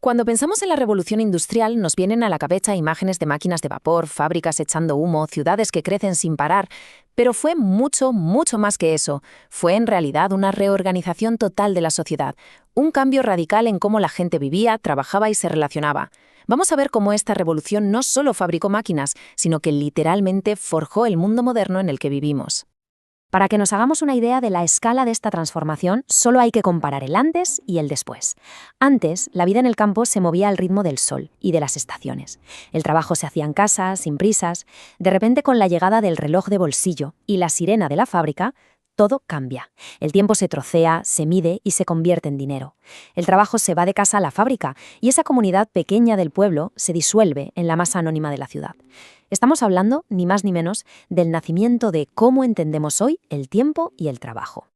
Cuando pensamos en la revolución industrial, nos vienen a la cabeza imágenes de máquinas de vapor, fábricas echando humo, ciudades que crecen sin parar. Pero fue mucho, mucho más que eso. Fue en realidad una reorganización total de la sociedad, un cambio radical en cómo la gente vivía, trabajaba y se relacionaba. Vamos a ver cómo esta revolución no solo fabricó máquinas, sino que literalmente forjó el mundo moderno en el que vivimos. Para que nos hagamos una idea de la escala de esta transformación, solo hay que comparar el antes y el después. Antes, la vida en el campo se movía al ritmo del sol y de las estaciones. El trabajo se hacía en casa, sin prisas. De repente, con la llegada del reloj de bolsillo y la sirena de la fábrica, todo cambia. El tiempo se trocea, se mide y se convierte en dinero. El trabajo se va de casa a la fábrica y esa comunidad pequeña del pueblo se disuelve en la masa anónima de la ciudad. Estamos hablando, ni más ni menos, del nacimiento de cómo entendemos hoy el tiempo y el trabajo.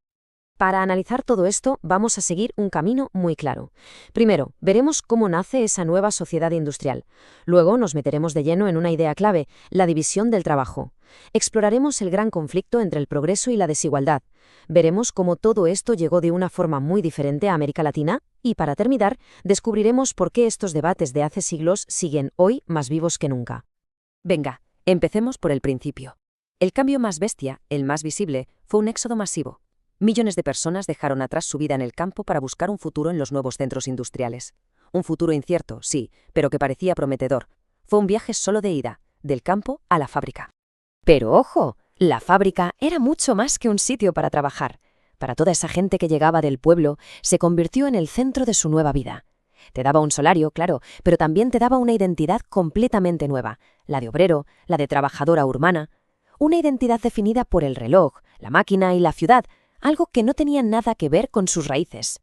Para analizar todo esto, vamos a seguir un camino muy claro. Primero, veremos cómo nace esa nueva sociedad industrial. Luego nos meteremos de lleno en una idea clave, la división del trabajo. Exploraremos el gran conflicto entre el progreso y la desigualdad. Veremos cómo todo esto llegó de una forma muy diferente a América Latina y, para terminar, descubriremos por qué estos debates de hace siglos siguen hoy más vivos que nunca. Venga, empecemos por el principio. El cambio más bestia, el más visible, fue un éxodo masivo. Millones de personas dejaron atrás su vida en el campo para buscar un futuro en los nuevos centros industriales. Un futuro incierto, sí, pero que parecía prometedor. Fue un viaje solo de ida, del campo a la fábrica. Pero ojo, la fábrica era mucho más que un sitio para trabajar. Para toda esa gente que llegaba del pueblo, se convirtió en el centro de su nueva vida. Te daba un salario, claro, pero también te daba una identidad completamente nueva, la de obrero, la de trabajadora urbana. Una identidad definida por el reloj, la máquina y la ciudad, algo que no tenía nada que ver con sus raíces.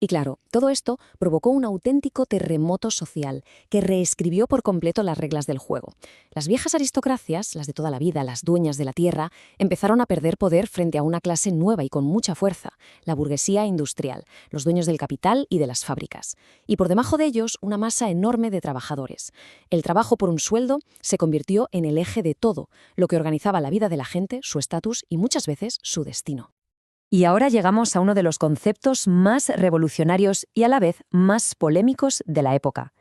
Y claro, todo esto provocó un auténtico terremoto social que reescribió por completo las reglas del juego. Las viejas aristocracias, las de toda la vida, las dueñas de la tierra, empezaron a perder poder frente a una clase nueva y con mucha fuerza, la burguesía industrial, los dueños del capital y de las fábricas. Y por debajo de ellos, una masa enorme de trabajadores. El trabajo por un sueldo se convirtió en el eje de todo, lo que organizaba la vida de la gente, su estatus y muchas veces su destino. Y ahora llegamos a uno de los conceptos más revolucionarios y a la vez más polémicos de la época: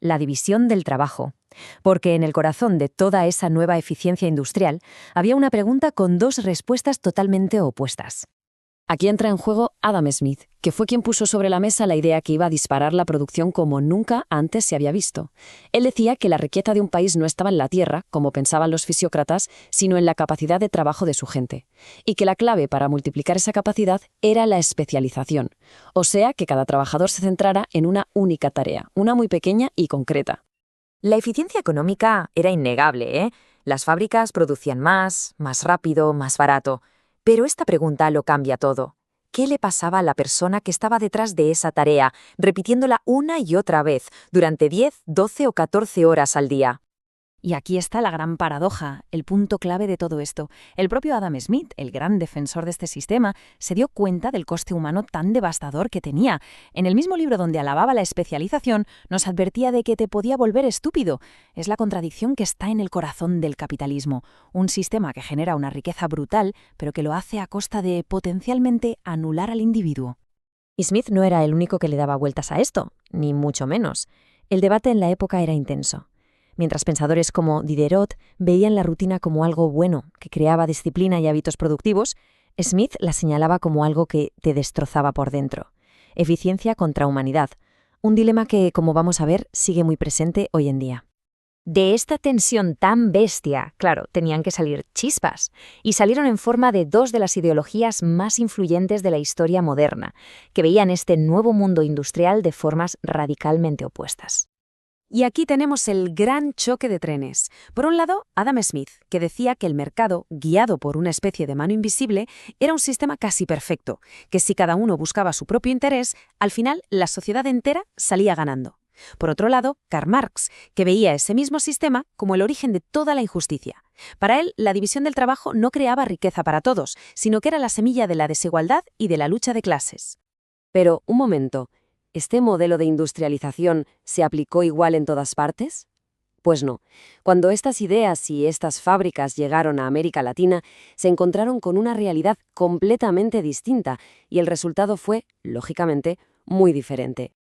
la división del trabajo. Porque en el corazón de toda esa nueva eficiencia industrial había una pregunta con dos respuestas totalmente opuestas. Aquí entra en juego Adam Smith, que fue quien puso sobre la mesa la idea que iba a disparar la producción como nunca antes se había visto. Él decía que la riqueza de un país no estaba en la tierra, como pensaban los fisiócratas, sino en la capacidad de trabajo de su gente, y que la clave para multiplicar esa capacidad era la especialización, o sea, que cada trabajador se centrara en una única tarea, una muy pequeña y concreta. La eficiencia económica era innegable, ¿eh? Las fábricas producían más rápido, más barato. Pero esta pregunta lo cambia todo. ¿Qué le pasaba a la persona que estaba detrás de esa tarea, repitiéndola una y otra vez, durante 10, 12 o 14 horas al día? Y aquí está la gran paradoja, el punto clave de todo esto. El propio Adam Smith, el gran defensor de este sistema, se dio cuenta del coste humano tan devastador que tenía. En el mismo libro donde alababa la especialización, nos advertía de que te podía volver estúpido. Es la contradicción que está en el corazón del capitalismo. Un sistema que genera una riqueza brutal, pero que lo hace a costa de, potencialmente, anular al individuo. Y Smith no era el único que le daba vueltas a esto, ni mucho menos. El debate en la época era intenso. Mientras pensadores como Diderot veían la rutina como algo bueno, que creaba disciplina y hábitos productivos, Smith la señalaba como algo que te destrozaba por dentro. Eficiencia contra humanidad, un dilema que, como vamos a ver, sigue muy presente hoy en día. De esta tensión tan bestia, claro, tenían que salir chispas, y salieron en forma de dos de las ideologías más influyentes de la historia moderna, que veían este nuevo mundo industrial de formas radicalmente opuestas. Y aquí tenemos el gran choque de trenes. Por un lado, Adam Smith, que decía que el mercado, guiado por una especie de mano invisible, era un sistema casi perfecto, que si cada uno buscaba su propio interés, al final la sociedad entera salía ganando. Por otro lado, Karl Marx, que veía ese mismo sistema como el origen de toda la injusticia. Para él, la división del trabajo no creaba riqueza para todos, sino que era la semilla de la desigualdad y de la lucha de clases. Pero, un momento, ¿este modelo de industrialización se aplicó igual en todas partes? Pues no. Cuando estas ideas y estas fábricas llegaron a América Latina, se encontraron con una realidad completamente distinta y el resultado fue, lógicamente, muy diferente.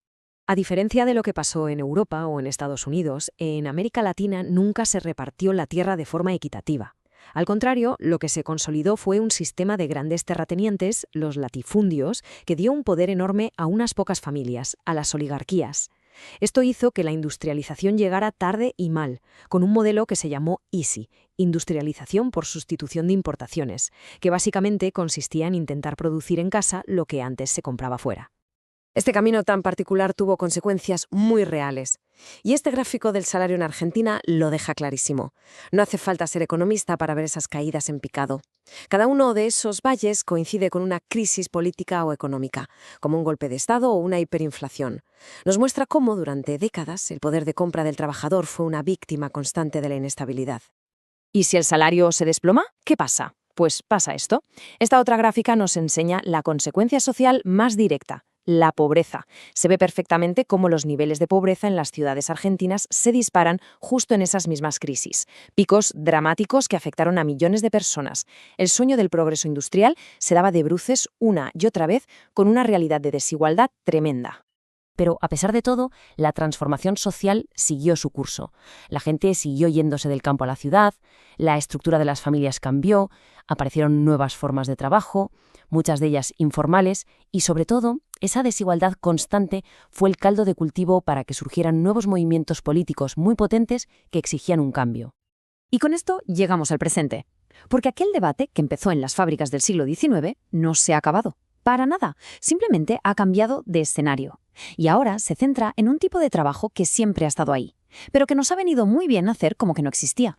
A diferencia de lo que pasó en Europa o en Estados Unidos, en América Latina nunca se repartió la tierra de forma equitativa. Al contrario, lo que se consolidó fue un sistema de grandes terratenientes, los latifundios, que dio un poder enorme a unas pocas familias, a las oligarquías. Esto hizo que la industrialización llegara tarde y mal, con un modelo que se llamó ISI, industrialización por sustitución de importaciones, que básicamente consistía en intentar producir en casa lo que antes se compraba fuera. Este camino tan particular tuvo consecuencias muy reales. Y este gráfico del salario en Argentina lo deja clarísimo. No hace falta ser economista para ver esas caídas en picado. Cada uno de esos valles coincide con una crisis política o económica, como un golpe de Estado o una hiperinflación. Nos muestra cómo, durante décadas, el poder de compra del trabajador fue una víctima constante de la inestabilidad. ¿Y si el salario se desploma? ¿Qué pasa? Pues pasa esto. Esta otra gráfica nos enseña la consecuencia social más directa. La pobreza. Se ve perfectamente cómo los niveles de pobreza en las ciudades argentinas se disparan justo en esas mismas crisis. Picos dramáticos que afectaron a millones de personas. El sueño del progreso industrial se daba de bruces una y otra vez con una realidad de desigualdad tremenda. Pero, a pesar de todo, la transformación social siguió su curso. La gente siguió yéndose del campo a la ciudad, la estructura de las familias cambió, aparecieron nuevas formas de trabajo, muchas de ellas informales, y sobre todo, esa desigualdad constante fue el caldo de cultivo para que surgieran nuevos movimientos políticos muy potentes que exigían un cambio. Y con esto llegamos al presente. Porque aquel debate que empezó en las fábricas del siglo XIX no se ha acabado. Para nada, simplemente ha cambiado de escenario. Y ahora se centra en un tipo de trabajo que siempre ha estado ahí, pero que nos ha venido muy bien hacer como que no existía.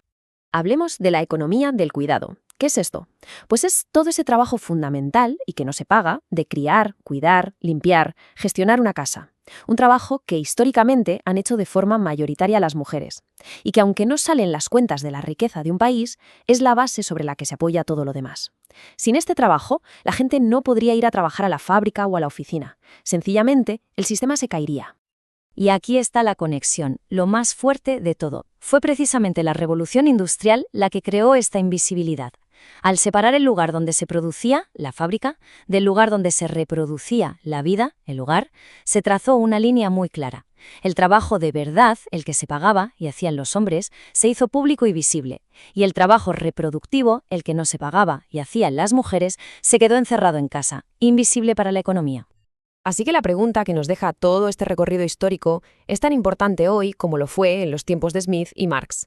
Hablemos de la economía del cuidado. ¿Qué es esto? Pues es todo ese trabajo fundamental y que no se paga de criar, cuidar, limpiar, gestionar una casa. Un trabajo que históricamente han hecho de forma mayoritaria las mujeres y que aunque no sale en las cuentas de la riqueza de un país, es la base sobre la que se apoya todo lo demás. Sin este trabajo, la gente no podría ir a trabajar a la fábrica o a la oficina. Sencillamente, el sistema se caería. Y aquí está la conexión, lo más fuerte de todo. Fue precisamente la revolución industrial la que creó esta invisibilidad. Al separar el lugar donde se producía, la fábrica, del lugar donde se reproducía, la vida, el hogar, se trazó una línea muy clara. El trabajo de verdad, el que se pagaba y hacían los hombres, se hizo público y visible, y el trabajo reproductivo, el que no se pagaba y hacían las mujeres, se quedó encerrado en casa, invisible para la economía. Así que la pregunta que nos deja todo este recorrido histórico es tan importante hoy como lo fue en los tiempos de Smith y Marx.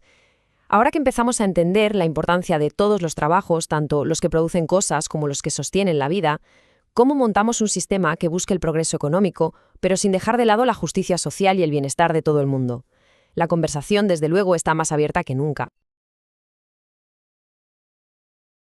Ahora que empezamos a entender la importancia de todos los trabajos, tanto los que producen cosas como los que sostienen la vida, ¿cómo montamos un sistema que busque el progreso económico, pero sin dejar de lado la justicia social y el bienestar de todo el mundo? La conversación, desde luego, está más abierta que nunca.